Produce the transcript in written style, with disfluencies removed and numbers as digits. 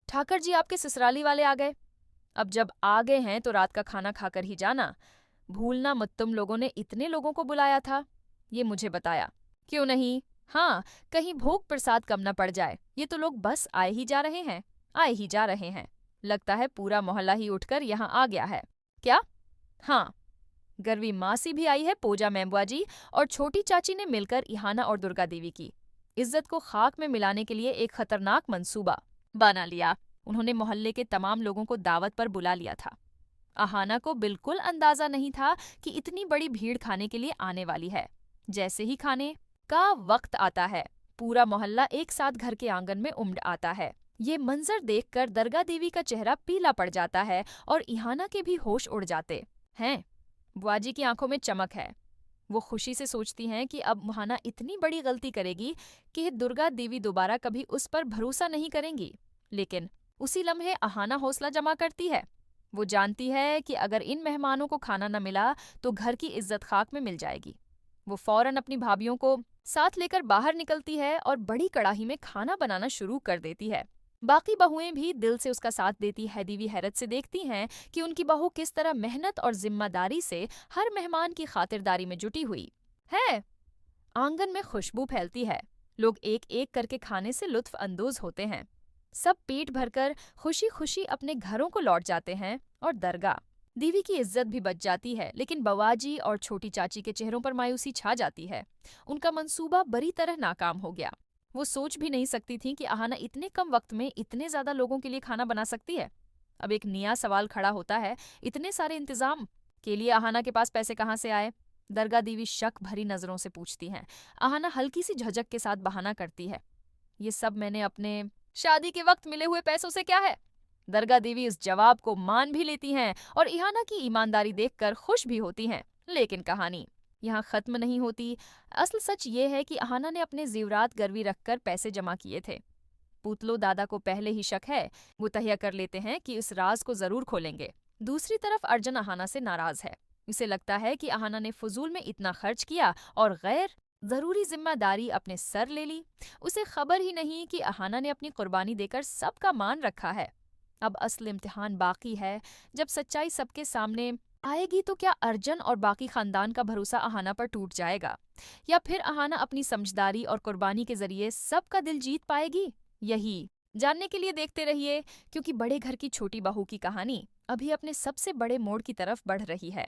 ठाकर जी आपके ससुराली वाले आ गए। अब जब आ गए हैं तो रात का खाना खाकर ही जाना। भूलना मत, तुम लोगों ने इतने लोगों को बुलाया था। ये मुझे बताया। क्यों नहीं? हाँ, कहीं भोग प्रसाद कम न पड़ जाए। ये तो लोग बस आए ही जा रहे हैं, आए ही जा रहे हैं। लगता है पूरा मोहल्ला ही उठकर यहाँ आ गया है। क्या? हाँ, गरवी मासी भी आई है, पूजा मेमबुआ जी और छोटी चाची ने मिलकर इहाना और दुर्गा देवी की इज्जत को खाक में मिलाने के लिए एक खतरनाक मंसूबा बना लिया। उन्होंने मोहल्ले के तमाम लोगों को दावत पर बुला लिया था। अहाना को बिल्कुल अंदाजा नहीं था कि इतनी बड़ी भीड़ खाने के लिए आने वाली है। जैसे ही खाने का वक्त आता है, पूरा मोहल्ला एक साथ घर के आंगन में उमड़ आता है। ये मंजर देखकर दरगाह देवी का चेहरा पीला पड़ जाता है और इहाना के भी होश उड़ जाते हैं। बुआजी की आंखों में चमक है। वो खुशी से सोचती हैं कि अब मुहाना इतनी बड़ी गलती करेगी कि दुर्गा देवी दोबारा कभी उस पर भरोसा नहीं करेंगी। लेकिन उसी लम्हे अहाना हौसला जमा करती है। वो जानती है कि अगर इन मेहमानों को खाना न मिला तो घर की इज्जत खाक में मिल जाएगी। वो फौरन अपनी भाभियों को साथ लेकर बाहर निकलती है और बड़ी कड़ाही में खाना बनाना शुरू कर देती है। बाकी बहुएं भी दिल से उसका साथ देती हैदीवी हैरत से देखती हैं कि उनकी बहू किस तरह मेहनत और जिम्मेदारी से हर मेहमान की खातिरदारी में जुटी हुई है। आंगन में खुशबू फैलती है। लोग एक एक करके खाने से लुत्फ अंदोज होते हैं। सब पेट भरकर खुशी खुशी अपने घरों को लौट जाते हैं और दरगाह देवी की इज्जत भी बच जाती है। लेकिन बवाजी और छोटी चाची के चेहरों पर मायूसी छा जाती है। उनका मंसूबा बुरी तरह नाकाम हो गया। वो सोच भी नहीं सकती थी कि अहाना इतने कम वक्त में इतने ज्यादा लोगों के लिए खाना बना सकती है। अब एक नया सवाल खड़ा होता है, इतने सारे इंतजाम के लिए अहाना के पास पैसे कहाँ से आए? दरगाह देवी शक भरी नजरों से पूछती हैं। अहाना हल्की सी झिझक के साथ बहाना करती है, ये सब मैंने अपने शादी के वक्त मिले हुए पैसों से क्या है? दरगाह देवी इस जवाब को मान भी लेती हैं और इहाना की ईमानदारी देखकर खुश भी होती हैं। लेकिन कहानी यहाँ खत्म नहीं होती। असल सच ये है कि अहाना ने अपने जेवरात गिरवी रखकर पैसे जमा किए थे। पुतलो दादा को पहले ही शक है। वो तहिया कर लेते हैं कि इस राज को जरूर खोलेंगे। दूसरी तरफ अर्जुन अहाना से नाराज है। उसे लगता है कि अहाना ने फजूल में इतना खर्च किया और गैर जरूरी जिम्मेदारी अपने सर ले ली। उसे खबर ही नहीं कि अहाना ने अपनी कुर्बानी देकर सबका मान रखा है। अब असल इम्तिहान बाकी है। जब सच्चाई सबके सामने आएगी तो क्या अर्जुन और बाकी खानदान का भरोसा अहाना पर टूट जाएगा, या फिर अहाना अपनी समझदारी और कुर्बानी के जरिए सबका दिल जीत पाएगी? यही जानने के लिए देखते रहिए, क्योंकि बड़े घर की छोटी बहू की कहानी अभी अपने सबसे बड़े मोड़ की तरफ बढ़ रही है।